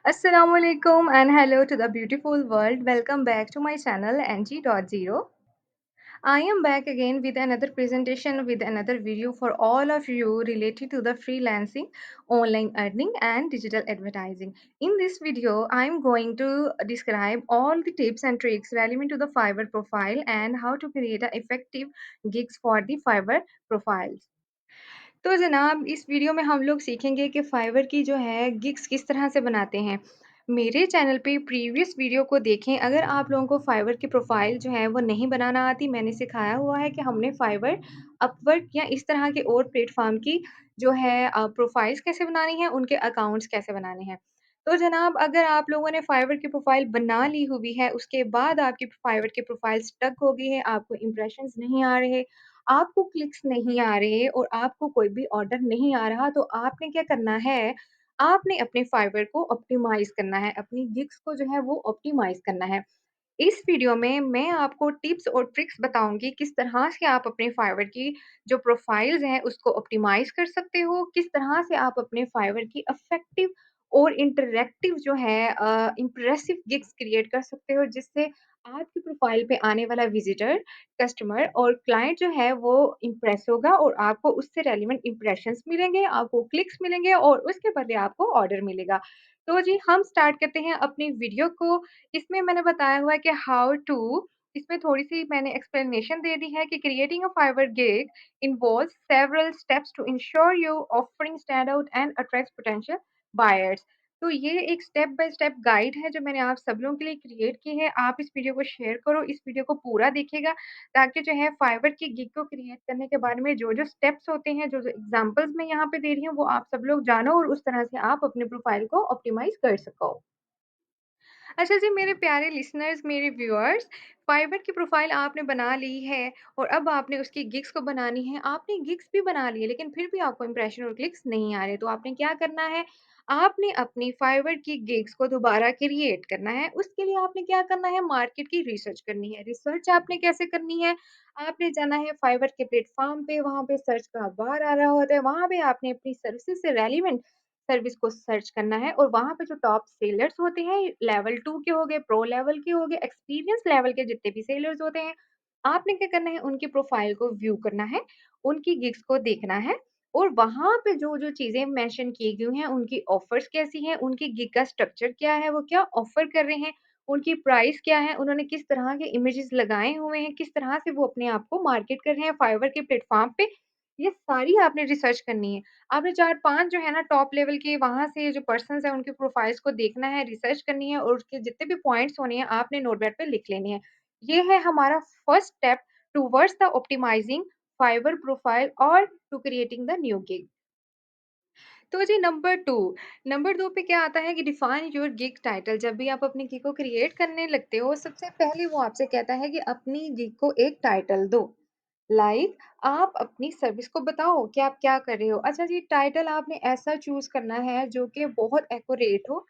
Assalamualaikum and hello to the beautiful world. Welcome back to my channel NG.0. I am back again with another presentation with another video for all of you related to the freelancing, online earning and digital advertising. In this video, I am going to describe all the tips and tricks relevant to the Fiverr profile and how to create a effective gigs for the Fiverr profiles. तो जनाब इस video में हम लोग सीखेंगे कि fibre की जो है गिग्स किस तरह से बनाते हैं। मेरे चैनल पे प्रीवियस वीडियो को देखें अगर आप लोगों को फाइवर की प्रोफाइल जो है वो नहीं बनाना आती, मैंने सिखाया हुआ है कि हमने फाइवर, अपवर्क या इस तरह के और प्लेटफ़ॉर्म की जो है प्रोफाइल्स कैसे बनानी है, उनके अकाउंट्स कैसे बनाने हैं। तो जनाब अगर आप लोगों ने फाइवर की प्रोफाइल बना ली हुई है, उसके बाद आपकी फाइवर की प्रोफाइल स्टक हो गई है, आपको इंप्रेशंस नहीं आ रहे, आपको क्लिक्स नहीं आ रहे और आपको कोई भी ऑर्डर नहीं आ रहा, तो आपने क्या करना है, आपने अपने फाइवर को ऑप्टिमाइज़ करना है, अपनी गिग्स को जो है वो ऑप्टिमाइज़ करना है। इस वीडियो में मैं आपको टिप्स और ट्रिक्स बताऊँगी किस तरह से आप अपने फाइवर की जो प्रोफाइल्स हैं उसको ऑप्टिमाइज़ कर सकते हो, किस तरह से आप अपने फाइवर की इफेक्टिव और इंटरैक्टिव जो है इम्प्रेसिव गिग्स क्रिएट कर सकते हो जिससे आपकी प्रोफाइल पे आने वाला विज़िटर, कस्टमर और क्लाइंट जो है वो इम्प्रेस होगा और आपको उससे रेलेवेंट इंप्रेशंस मिलेंगे, आपको क्लिक्स मिलेंगे और उसके बदले आपको ऑर्डर मिलेगा। तो जी हम स्टार्ट करते हैं अपनी वीडियो को। इसमें मैंने बताया हुआ है कि हाउ टू, इसमें थोड़ी-सी मैंने एक्सप्लेनेशन दे दी है कि creating a Fiverr gig involves several steps to ensure your offering stand out and attract potential buyers. तो ये एक स्टेप बाय स्टेप गाइड है जो मैंने आप सब लोगों के लिए क्रिएट की है। आप इस वीडियो को शेयर करो, इस वीडियो को पूरा देखिएगा ताकि जो है फाइवर की गिग को क्रिएट करने के बारे में जो-जो स्टेप्स होते हैं, जो-जो एग्ज़ाम्पल्स मैं यहाँ पे दे रही हूँ, वो आप सब लोग जानो और उस तरह से आप अपने प्रोफाइल को ऑप्टिमाइज़ कर सको। अच्छा जी, मेरे प्यारे लिसनर्स, मेरे व्यूअर्स, फाइवर की प्रोफ़ाइल आपने बना ली है और अब आपने उसकी गिग्स को बनानी है। आपने गिग्स भी बना ली है, लेकिन फिर भी आपको इंप्रेशन और क्लिक्स नहीं आ रहे, तो आपने क्या करना है, आपने अपनी फाइवर की गिग्स को दोबारा क्रिएट करना है। उसके लिए आपने क्या करना है, मार्केट की रिसर्च करनी है। रिसर्च आपने कैसे करनी है, आपने जाना है फाइवर के प्लेटफ़ॉर्म पे, वहाँ पे सर्च का बार आ रहा होता है, वहाँ पे आपने अपनी सर्विसेज़ से रेलेवेंट सर्विस को सर्च करना है और वहाँ पे जो टॉप सेलर्स होते हैं, लेवल 2 के हो गए, प्रो लेवल के हो गए, एक्सपीरियंस लेवल के जितने भी सेलर्स होते हैं, आपने क्या करना है, उनकी प्रोफाइल को व्यू करना है, उनकी गिग्स को देखना है और वहाँ पे जो-जो चीज़ें मेंशन की गई हैं, उनकी ऑफर्स कैसी हैं, उनकी गिग का स्ट्रक्चर क्या है, वो क्या ऑफर कर रहे हैं, उनकी प्राइस क्या है, उन्होंने किस तरह के इमेजेस लगाए हुए हैं, किस तरह से वो अपने आप को मार्केट कर रहे हैं फाइवर के प्लेटफ़ॉर्म पे, ये सारी आपने रिसर्च करनी है। आपने 4-5 जो है ना टॉप लेवल के वहाँ से जो पर्सन्स हैं उनकी प्रोफाइल्स को देखना है, रिसर्च करनी है और उसके जितने भी पॉइंट्स होने हैं आपने नोटपैड पे लिख लेने हैं। ये है हमारा first step towards the optimizing Fiverr profile और to creating the new gig. तो जी नंबर 2 पे क्या आता है कि डिफाइन योर गिग टाइटल। जब भी आप अपनी गिग को क्रिएट करने लगते हो, सबसे पहले वो आपसे कहता है कि अपनी गिग को एक टाइटल दो। लाइक आप अपनी सर्विस को बताओ कि आप क्या कर रहे हो। अच्छा जी, टाइटल आपने ऐसा चूज़ करना है जो कि बहुत एक्यूरेट हो,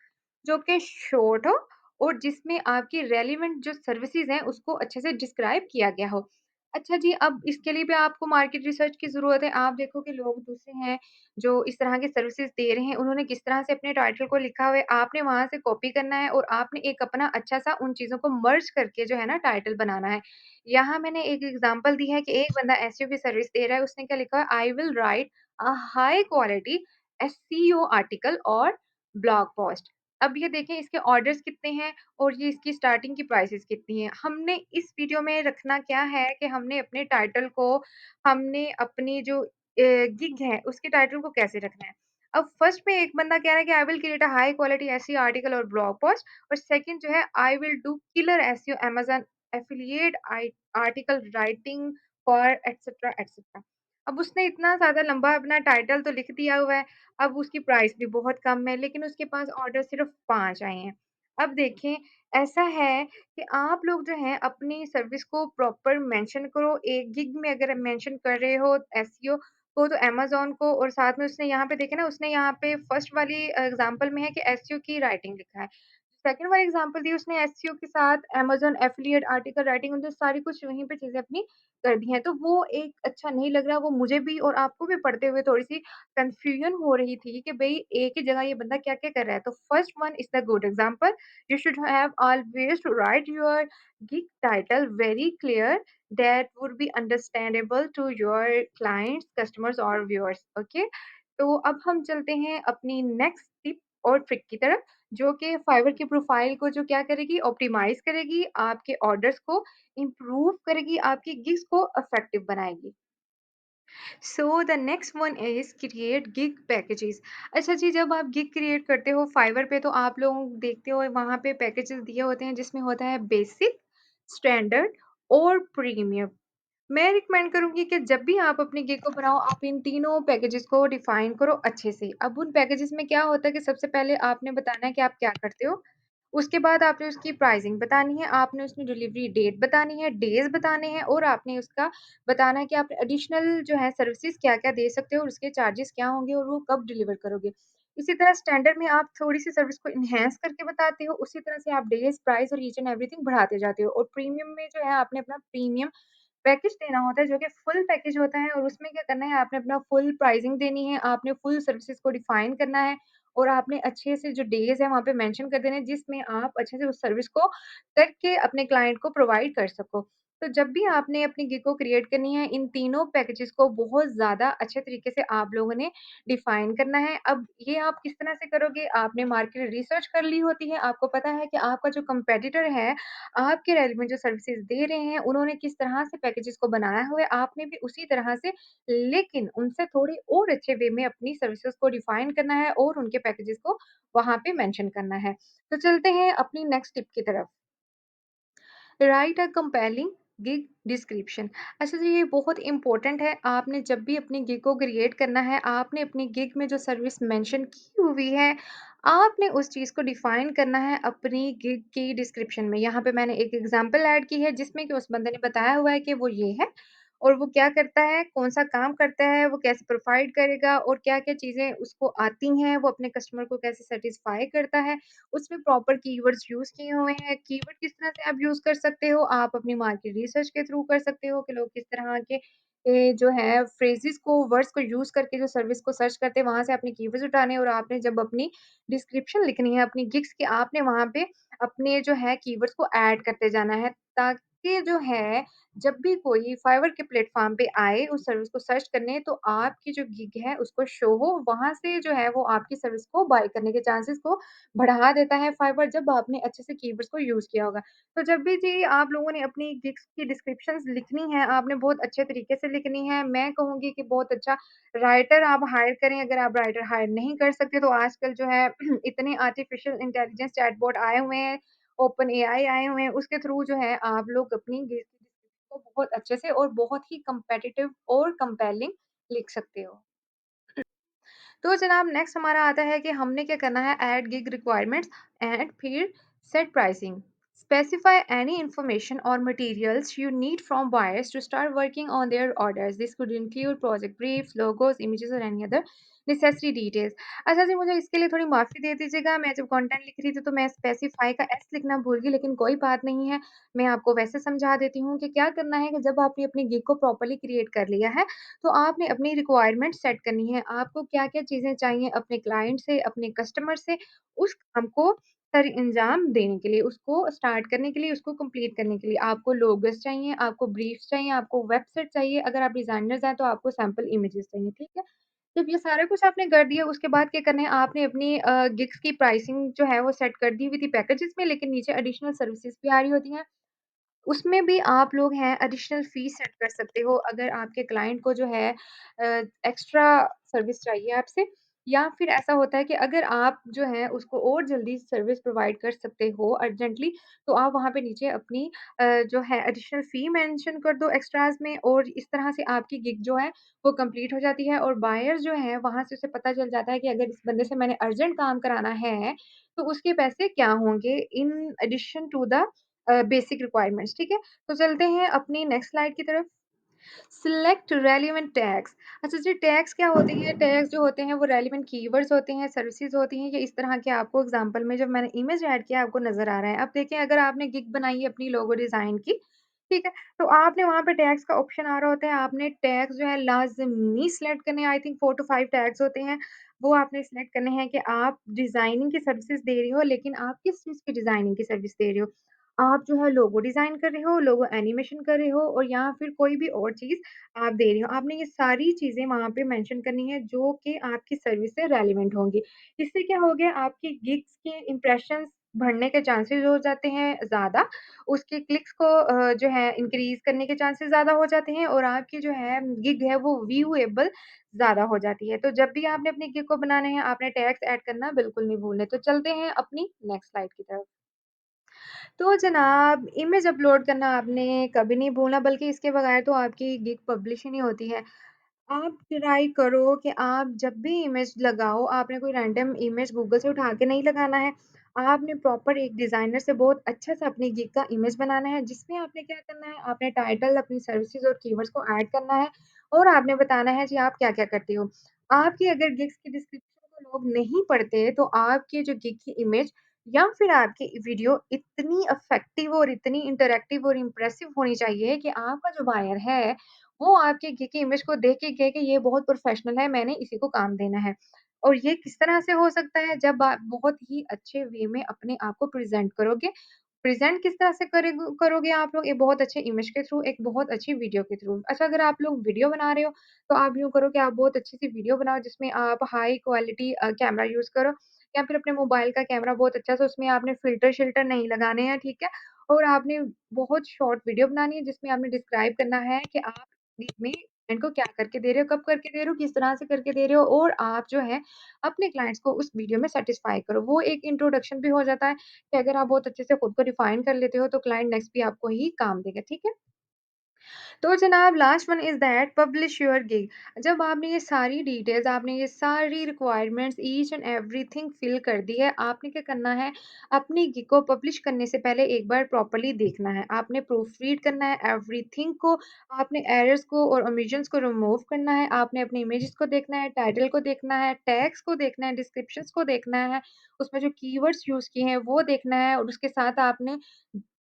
जो कि शॉर्ट हो और जिसमें आपकी रेलेवेंट जो सर्विसेज़ हैं, उसको अच्छे से डिस्क्राइब किया गया हो। अच्छा जी, अब इसके लिए भी आपको मार्केट रिसर्च की ज़रूरत है। आप देखो कि लोग दूसरे हैं जो इस तरह की सर्विसेज़ दे रहे हैं, उन्होंने किस तरह से अपने टाइटल को लिखा हुआ है, आपने वहाँ से कॉपी करना है और आपने एक अपना अच्छा-सा उन चीज़ों को मर्ज करके जो है ना टाइटल बनाना है। यहाँ मैंने एक एग्ज़ाम्पल दी है कि एक बंदा एसईओ की सर्विस दे रहा है, उसने क्या लिखा है, I will write a high quality SEO article और ब्लॉग पोस्ट। अब ये देखें इसके ऑर्डर्स कितने हैं और ये इसकी स्टार्टिंग की प्राइसेज़ कितनी हैं। हमने इस वीडियो में रखना क्या है कि हमने अपने टाइटल को, हमने अपनी जो गिग है, उसके टाइटल को कैसे रखना है। अब फर्स्ट में एक बंदा कह रहा है कि I will create a high quality SEO article और ब्लॉग पोस्ट और सेकंड जो है I will do killer SEO Amazon affiliate I article writing for etcetera, etcetera. अब उसने इतना ज़्यादा लंबा अपना टाइटल तो लिख दिया हुआ है, अब उसकी प्राइस भी बहुत कम है, लेकिन उसके पास ऑर्डर सिर्फ़ 5 आए हैं। अब देखें, ऐसा है कि आप लोग जो हैं अपनी सर्विस को प्रॉपर मेंशन करो, एक गिग में अगर मेंशन कर रहे हो एसईओ को तो अमेज़न को और साथ में उसने यहाँ पे देखें ना, उसने यहाँ पे फर्स्ट वाली एग्ज़ाम्पल में है कि एसईओ की राइटिंग लिखा है। सेकंड वाला एग्ज़ाम्पल दिया उसने एसईओ के साथ अमेज़न एफ़िलिएट आर्टिकल राइटिंग उनने सारी कुछ वहीं पे चीज़ें अपनी कर दी हैं। तो वो एक अच्छा नहीं लग रहा, वो मुझे भी और आपको भी पढ़ते हुए थोड़ी-सी कन्फ्यूज़न हो रही थी कि भई एक ही जगह ये बंदा क्या-क्या कर रहा है। तो first one is the good example, you should have always to write your gig title very clear that would be understandable to your clients, customers और व्यूअर्स, ओके? तो अब हम चलते हैं अपनी नेक्स्ट टिप और ट्रिक की तरफ। जो कि फाइवर की प्रोफाइल को जो क्या करेगी ऑप्टिमाइज़ करेगी, आपके ऑर्डर्स को इम्प्रूव करेगी, आपकी गिग्स को इफेक्टिव बनाएगी। So the next one is create gig packages. अच्छा जी, जब आप गिग क्रिएट करते हो फाइवर पे तो आप लोग देखते हो वहाँ पे पैकेजेस दिए होते हैं जिसमें होता है बेसिक, स्टैंडर्ड और प्रीमियम। मैं रिकमेंड करूँगी कि जब भी आप अपनी गिग को बनाओ, आप इन तीनों पैकेजेस को डिफाइन करो अच्छे से। अब उन पैकेजेस में क्या होता है कि सबसे पहले आपने बताना है कि आप क्या करते हो। उसके बाद आपने उसकी प्राइसिंग बतानी है, आपने उसकी डिलीवरी डेट बतानी है, डेज़ बताने हैं और आपने उसका बताना है कि आप एडिशनल जो है सर्विसेज़ क्या-क्या दे सकते हो और उसके चार्जेस क्या होंगे और वो कब डिलीवर करोगे। इसी तरह स्टैंडर्ड में आप थोड़ी-सी सर्विस को एनहांस करके बताते हो, उसी तरह से आप डेज़, प्राइस और ईच एंड एवरीथिंग बढ़ाते जाते हो और प्रीमियम में जो है आपने अपना प्रीमियम पैकेज देना होता है जो कि फुल पैकेज होता है और उसमें क्या करना है आपने अपना फुल प्राइसिंग देनी है, आपने फुल सर्विसेज़ को डिफाइन करना है और आपने अच्छे से जो डेज़ हैं वहाँ पे मेंशन कर देने हैं जिसमें आप अच्छे से उस सर्विस को करके अपने क्लाइंट को प्रोवाइड कर सको। तो जब भी आपने अपनी गिग को क्रिएट करनी है, इन तीनों पैकेजेज़ को बहुत ज़्यादा अच्छे तरीके से आप लोगों ने डिफाइन करना है। अब ये आप किस तरह से करोगे? आपने मार्केट रिसर्च कर ली होती है, आपको पता है कि आपका जो कॉम्पिटिटर है आपके रेलिवेंट जो सर्विसेज़ दे रहे हैं, उन्होंने किस तरह से पैकेजेज़ को बनाया हुआ है, आपने भी उसी तरह से लेकिन उनसे थोड़ी और अच्छे वे में अपनी सर्विसेज़ को डिफाइन करना है और उनके पैकेजेज़ को वहाँ पे मेंशन करना है। तो चलते हैं अपनी नेक्स्ट टिप की तरफ। राइट अ कंपेलिंग गिग डिस्क्रिप्शन। अच्छा जी, ये बहुत इंपॉर्टेंट है। आपने जब भी अपनी गिग को क्रिएट करना है, आपने अपनी गिग में जो सर्विस मेंशन की हुई है, आपने उस चीज़ को डिफाइन करना है अपनी गिग की डिस्क्रिप्शन में। यहाँ पे मैंने एक एग्जांपल ऐड की है जिसमें कि उस बंदे ने बताया हुआ है कि वो ये है और वो क्या करता है, कौन-सा काम करता है, वो कैसे प्रोवाइड करेगा और क्या-क्या चीज़ें उसको आती हैं, वो अपने कस्टमर को कैसे सैटिस्फाई करता है। उसमें प्रॉपर कीवर्ड्स यूज़ किए हुए हैं। कीवर्ड किस तरह से आप यूज़ कर सकते हो, आप अपनी मार्केट रिसर्च के थ्रू कर सकते हो कि लोग किस तरह के जो है फ्रेज़ेज़ को, वर्ड्स को यूज़ करके जो सर्विस को सर्च करते हैं, वहाँ से आपने कीवर्ड्स उठाने और आपने जब अपनी डिस्क्रिप्शन लिखनी है अपनी गिग्स की, आपने वहाँ पे अपने जो है कीवर्ड्स को ऐड करते जाना है ताकि जो है जब भी कोई फाइवर के प्लेटफ़ॉर्म पे आए उस सर्विस को सर्च करने तो आपकी जो गिग है उसको शो हो, वहाँ से जो है वो आपकी सर्विस को बाय करने के चांसेस को बढ़ा देता है फाइवर जब आपने अच्छे से कीवर्ड्स को यूज़ किया होगा। तो जब भी जी आप लोगों ने अपनी गिग्स की डिस्क्रिप्शंस लिखनी है, आपने बहुत अच्छे तरीके से लिखनी है। मैं कहूँगी कि बहुत अच्छा राइटर आप हायर करें, अगर आप राइटर हायर नहीं कर सकते तो आजकल जो है इतने आर्टिफिशियल इंटेलिजेंस चैटबॉट आए हुए हैं, ओपन एआई आए हुए हैं, उसके थ्रू जो है आप लोग अपनी गिग्स की डिस्क्रिप्शन को बहुत अच्छे से और बहुत ही कॉम्पिटिटिव और कंपेलिंग लिख सकते हो। तो जनाब नेक्स्ट हमारा आता है कि हमने क्या करना है ऐड गिग रिक्वायरमेंट्स एंड फिर set pricing specify any information or materials you need from buyers to start working on their orders. This could include project briefs, logos, images or any other necessary details. अच्छा जी, मुझे इसके लिए थोड़ी माफ़ी दे दीजिएगा। मैं जब कंटेंट लिख रही थी तो मैं स्पेसिफाई का एस लिखना भूल गई, लेकिन कोई बात नहीं है। मैं आपको वैसे समझा देती हूँ कि क्या करना है कि जब आपने अपनी गिग को प्रॉपर्ली क्रिएट कर लिया है, तो आपने अपनी रिक्वायरमेंट सेट करनी है। आपको क्या-क्या चीज़ें चाहिए अपने क्लाइंट से, अपने कस्टमर से, उस काम को अंजाम देने के लिए, उसको स्टार्ट करने के लिए, उसको कंप्लीट करने के लिए। आपको लोगोस चाहिए, आपको ब्रीफ्स चाहिए, आपको वेबसाइट चाहिए, अगर आप डिज़ाइनर्स हैं तो आपको सैंपल इमेजेस चाहिए, ठीक है? जब ये सारा कुछ आपने कर दिया, उसके बाद क्या करना है, आपने अपनी गिग्स की प्राइसिंग जो है वो सेट कर दी हुई थी पैकेजेस में, लेकिन नीचे एडिशनल सर्विसेज़ भी आ रही होती हैं। उसमें भी आप लोग हैं एडिशनल फ़ीस सेट कर सकते हो अगर आपके क्लाइंट को जो है एक्स्ट्रा सर्विस चाहिए आपसे या फिर ऐसा होता है कि अगर आप जो है उसको और जल्दी सर्विस प्रोवाइड कर सकते हो अर्जेंटली, तो आप वहाँ पे नीचे अपनी जो है एडिशनल फ़ी मेंशन कर दो एक्स्ट्राज़ में और इस तरह से आपकी गिग जो है वो कंप्लीट हो जाती है और बायर जो है वहाँ से उसे पता चल जाता है कि अगर इस बंदे से मैंने अर्जेंट काम कराना है, तो उसके पैसे क्या होंगे in addition to the basic requirements, ठीक है? तो चलते हैं अपनी नेक्स्ट स्लाइड की तरफ। Select relevant tags. अच्छा जी, टैग्स क्या होते हैं? टैग्स जो होते हैं वो रेलेवेंट कीवर्ड्स होते हैं, सर्विसेज़ होती हैं, ये इस तरह के आपको एग्ज़ाम्पल में जब मैंने इमेज ऐड किया आपको नज़र आ रहा है। अब देखिए अगर आपने गिग बनाई है अपनी लोगो डिज़ाइन की, ठीक है? तो आपने वहाँ पे टैग्स का ऑप्शन आ रहा होता है, आपने टैग्स जो है लाज़मी सिलेक्ट करने हैं, आई थिंक 4 टू 5 टैग्स होते हैं, वो आपने सिलेक्ट करने हैं कि आप डिज़ाइनिंग की सर्विसेज़ दे रहे हो, लेकिन आप किस चीज़ की डिज़ाइनिंग की सर्विस दे रहे हो? आप जो है लोगो डिज़ाइन कर रहे हो, लोगो एनिमेशन कर रहे हो और या फिर कोई भी और चीज़ आप दे रही हो। आपने ये सारी चीज़ें वहाँ पे मेंशन करनी है जो कि आपकी सर्विस से रेलेवेंट होंगी। इससे क्या हो गया आपकी गिग्स के इंप्रेशंस बढ़ने के चांसेज़ हो जाते हैं ज़्यादा, उसके क्लिक्स को जो है इंक्रीज़ करने के चांसेज़ ज़्यादा हो जाते हैं और आपकी जो है गिग है वो व्यूएबल ज़्यादा हो जाती है। तो जब भी आपने अपनी गिग को बनाने हैं, आपने टैग्स ऐड करना बिल्कुल नहीं भूलने। तो चलते हैं अपनी नेक्स्ट स्लाइड की तरफ। तो जनाब इमेज अपलोड करना आपने कभी नहीं भूलना बल्कि इसके बगैर तो आपकी गिग पब्लिश ही नहीं होती है। आप ट्राई करो कि आप जब भी इमेज लगाओ, आपने कोई रैंडम इमेज गूगल से उठा के नहीं लगाना है। आपने प्रॉपर एक डिज़ाइनर से बहुत अच्छा-सा अपनी गिग का इमेज बनाना है, जिसमें आपने क्या करना है, आपने टाइटल, अपनी सर्विसेज़ और कीवर्ड्स को ऐड करना है और आपने बताना है जी आप क्या-क्या करते हो। आपकी अगर गिग्स की डिस्क्रिप्शन को लोग नहीं पढ़ते, तो आपकी जो गिग की इमेज या फिर आपकी वीडियो इतनी इफ़ेक्टिव और इतनी इंटरैक्टिव और इम्प्रेसिव होनी चाहिए कि आपका जो बायर है, वो आपके घी की इमेज को देख के कहे कि ये बहुत प्रोफेशनल है, मैंने इसी को काम देना है। और ये किस तरह से हो सकता है जब आप बहुत ही अच्छे वे में अपने आप को प्रेज़ेंट करोगे। प्रेज़ेंट किस तरह से करोगे आप लोग एक बहुत अच्छे इमेज के थ्रू, एक बहुत अच्छी वीडियो के थ्रू। अच्छा अगर आप लोग वीडियो बना रहे हो, तो आप यूँ करो कि आप बहुत अच्छी-सी वीडियो बनाओ जिसमें आप हाई क्वालिटी कैमरा यूज़ करो या फिर अपने मोबाइल का कैमरा बहुत अच्छा-सा उसमें आपने फ़िल्टर-शिल्टर नहीं लगाने हैं, ठीक है? और आपने बहुत शॉर्ट वीडियो बनानी है जिसमें आपने डिस्क्राइब करना है कि आप में क्लाइंट को क्या करके दे रहे हो, कब करके दे रहे हो, किस तरह से करके दे रहे हो और आप जो है अपने क्लाइंट्स को उस वीडियो में सैटिस्फाई करो। वो एक इंट्रोडक्शन भी हो जाता है कि अगर आप बहुत अच्छे से खुद को रिफाइन कर लेते हो तो क्लाइंट नेक्स्ट भी आपको ही काम देगा, ठीक है? तो जनाब last one is that publish your gig. जब आपने ये सारी डिटेल्स, आपने ये सारी requirements each and everything fill कर दी है, आपने क्या करना है, अपनी गिग को पब्लिश करने से पहले एक बार प्रॉपर्ली देखना है। आपने प्रूफ रीड करना है एवरीथिंग को, आपने एरर्स को और ओमिशंस को रिमूव करना है, आपने अपने इमेजेस को देखना है, टाइटल को देखना है, टैग्स को देखना है, डिस्क्रिप्शंस को देखना है, उसमें जो कीवर्ड्स यूज़ किए हैं वो देखना है और उसके साथ आपने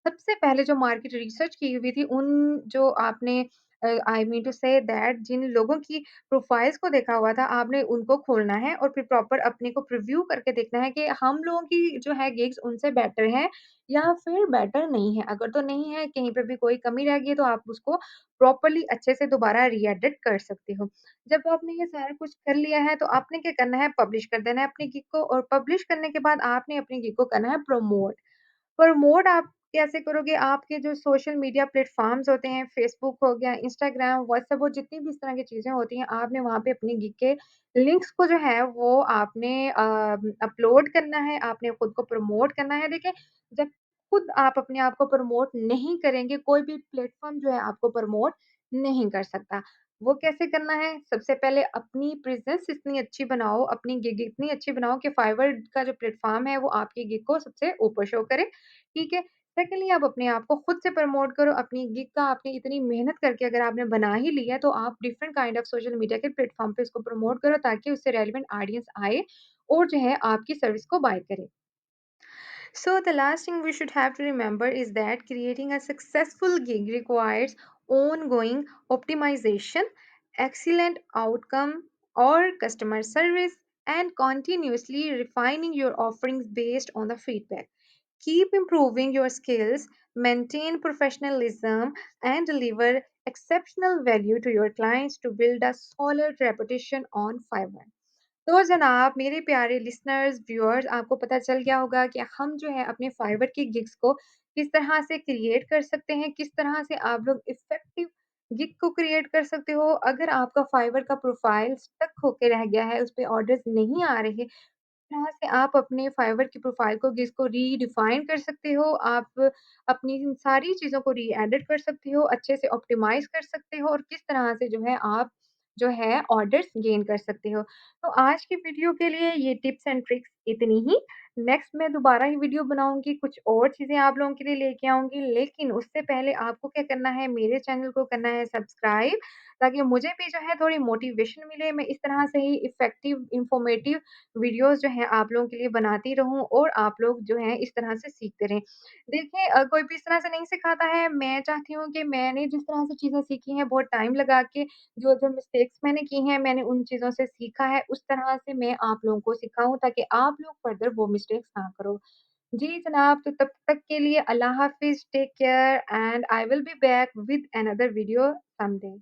सबसे पहले जो मार्केट रिसर्च की हुई थी, उन जो आपने I mean to say that जिन लोगों की प्रोफाइल्स को देखा हुआ था, आपने उनको खोलना है और फिर प्रॉपर अपने को प्रीव्यू करके देखना है कि हम लोगों की जो है गिग्स उनसे बेटर है या फिर बेटर नहीं है। अगर तो नहीं है, कहीं पे भी कोई कमी रह गई है, तो आप उसको प्रॉपर्ली अच्छे से दोबारा री-एडिट कर सकते हो। जब आपने ये सारा कुछ कर लिया है, तो आपने क्या करना है, पब्लिश कर देना है अपनी गिग को और पब्लिश करने के बाद आपने अपनी गिग को करना है प्रमोट। प्रमोट आप कैसे करोगे? आपके जो सोशल मीडिया प्लेटफ़ॉर्म्स होते हैं, फ़ेसबुक हो गया, इंस्टाग्राम, व्हाट्सएप वो जितनी भी इस तरह की चीज़ें होती हैं, आपने वहाँ पे अपनी गिग के लिंक्स को जो है वो आपने अपलोड करना है, आपने खुद को प्रमोट करना है। देखिए, जब खुद आप अपने आप को प्रमोट नहीं करेंगे, कोई भी प्लेटफ़ॉर्म जो है आपको प्रमोट नहीं कर सकता। वो कैसे करना है? सबसे पहले अपनी प्रेज़ेंस इतनी अच्छी बनाओ, अपनी गिग इतनी अच्छी बनाओ कि फाइवर का जो प्लेटफ़ॉर्म है, वो आपकी गिग को सबसे ऊपर शो करे। ठीक है? सेकंडली आप अपने आप को खुद से प्रमोट करो, अपनी गिग का आपने इतनी मेहनत करके अगर आपने बना ही लिया है, तो आप different kind of social media के प्लेटफ़ॉर्म पे इसको प्रमोट करो ताकि उससे रेलेवेंट ऑडियंस आए और जो है आपकी सर्विस को बाय करे। So the last thing we should have to remember is that creating a successful gig requires ongoing optimization, excellent outcome or customer service, and continuously refining your offerings based on the feedback. Keep improving your skills, maintain professionalism, and deliver exceptional value to your clients to build a solid reputation on Fiverr. तो जनाब मेरे प्यारे listeners, viewers आपको पता चल गया होगा कि हम जो है अपने फाइवर की गिग्स को किस तरह से क्रिएट कर सकते हैं, किस तरह से आप लोग इफ़ेक्टिव गिग को क्रिएट कर सकते हो। अगर आपका फाइवर का प्रोफ़ाइल स्टक होके रह गया है, उस पे ऑर्डर्स नहीं आ रहे, तरह से आप अपने फाइवर की प्रोफ़ाइल को जिसको रीडिफ़ाइन कर सकते हो, आप अपनी इन सारी चीज़ों को री-एडिट कर सकते हो, अच्छे से ऑप्टिमाइज़ कर सकते हो और किस तरह से जो है आप जो है ऑर्डर्स गेन कर सकते हो। तो आज की वीडियो के लिए ये टिप्स एंड ट्रिक्स इतनी ही। नेक्स्ट मैं दोबारा ही वीडियो बनाऊँगी, कुछ और चीज़ें आप लोगों के लिए लेके आऊँगी, लेकिन उससे पहले आपको क्या करना है, मेरे चैनल को करना है सब्सक्राइब, ताकि मुझे भी जो है थोड़ी मोटिवेशन मिले, मैं इस तरह से ही इफ़ेक्टिव, इन्फॉर्मेटिव वीडियोज़ जो हैं आप लोगों के लिए बनाती रहूँ और आप लोग जो हैं इस तरह से सीखते रहें। देखिए कोई भी इस तरह से नहीं सिखाता है, मैं चाहती हूँ कि मैंने जिस तरह से चीज़ें सीखी हैं बहुत टाइम लगा के, जो-जो मिस्टेक्स मैंने की हैं, मैंने उन चीज़ों से सीखा है, उस तरह से मैं आप लोगों को सिखाऊँ ताकि आप लोग फर्दर वो मिस्टेक्स ना करो। जी जनाब, तो तब तक के लिए अल्लाह हाफ़िज़, take care and I will be back with another video someday.